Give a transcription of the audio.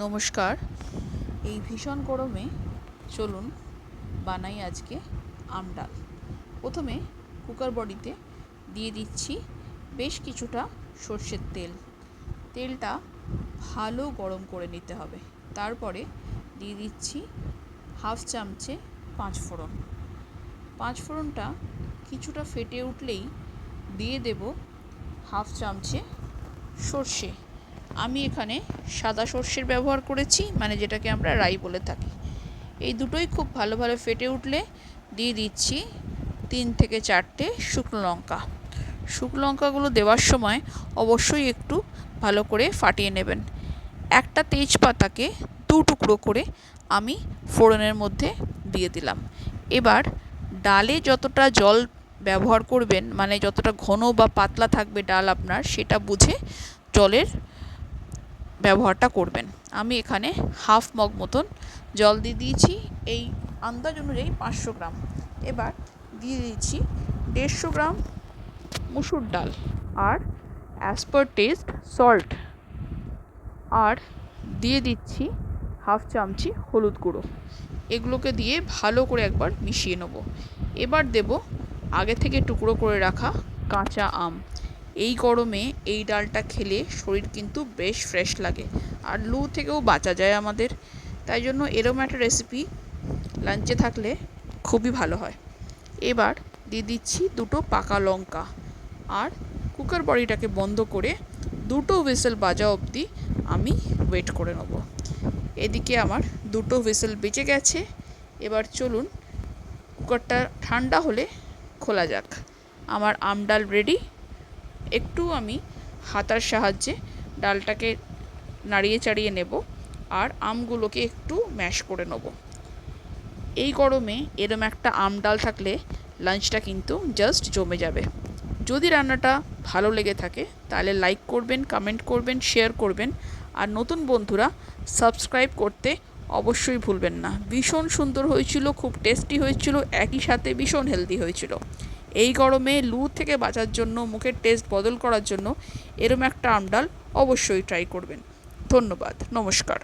নমস্কার। এই ভীষণ গরমে চলুন বানাই আজকে আম ডাল। প্রথমে কুকার বডিতে দিয়ে দিচ্ছি বেশ কিছুটা সর্ষের তেল। তেলটা ভালো গরম করে নিতে হবে। তারপরে দিয়ে দিচ্ছি হাফ চামচে পাঁচফোড়ন। পাঁচফোড়নটা কিছুটা ফেটে উঠলেই দিয়ে দেব হাফ চামচে সর্ষে। আমি এখানে সাদা সর্ষের ব্যবহার করেছি, মানে যেটাকে আমরা রাই বলে থাকি। এই দুটোই খুব ভালো ফেটে উঠলে দিয়ে দিচ্ছি 3 থেকে 4টে শুকনো লঙ্কা। শুকনো লঙ্কাগুলো দেওয়ার সময় অবশ্যই একটু ভালো করে ফাটিয়ে নেবেন। একটা তেজপাতাকে 2 টুকরো করে আমি ফোড়নের মধ্যে দিয়ে দিলাম। এবার ডালে যতটা জল ব্যবহার করবেন, মানে যতটা ঘন বা পাতলা থাকবে ডাল আপনার, সেটা বুঝে জলের ব্যবহারটা করবেন। আমি এখানে হাফ মগ মতন জল দিয়ে দিয়েছি, এই আন্দাজ অনুযায়ী 500 গ্রাম। এবার দিয়ে দিচ্ছি 150 গ্রাম মুসুর ডাল আর অ্যাজ পার টেস্ট সল্ট, আর দিয়ে দিচ্ছি হাফ চামচি হলুদ গুঁড়ো। এগুলোকে দিয়ে ভালো করে একবার মিশিয়ে নেব। এবার দেব আগে থেকে টুকরো করে রাখা কাঁচা আম। এই গরমে এই ডালটা খেলে শরীর কিন্তু বেশ ফ্রেশ লাগে, আর লু থেকেও বাঁচা যায় আমাদের। তাই জন্য এরম একটা রেসিপি লাঞ্চে থাকলে খুবই ভালো হয়। এবার দিয়ে দিচ্ছি 2টো পাকা লঙ্কা, আর কুকার বডিটাকে বন্ধ করে 2টো হুইসেল বাজা অবধি আমি ওয়েট করে নেব। এদিকে আমার 2টো হুইসেল বেজে গেছে। এবার চলুন কুকারটা ঠান্ডা হলে খোলা যাক। আমার আম ডাল রেডি। একটু আমি হাতার সাহায্যে ডালটাকে নাড়িয়ে চাড়িয়ে নেব, আর আমগুলোকে একটু ম্যাশ করে নেব। এই গরমে এরম একটা আম ডাল থাকলে লাঞ্চটা কিন্তু জাস্ট জমে যাবে। যদি রান্নাটা ভালো লেগে থাকে তাহলে লাইক করবেন, কমেন্ট করবেন, শেয়ার করবেন, আর নতুন বন্ধুরা সাবস্ক্রাইব করতে অবশ্যই ভুলবেন না। ভীষণ সুন্দর হয়েছিল, খুব টেস্টি হয়েছিল, একই সাথে ভীষণ হেলদি হয়েছিল। এই গরমে লু থেকে বাঁচার জন্য, মুখের টেস্ট বদল করার জন্য এরম একটা আম ডাল অবশ্যই ট্রাই করবেন। ধন্যবাদ, নমস্কার।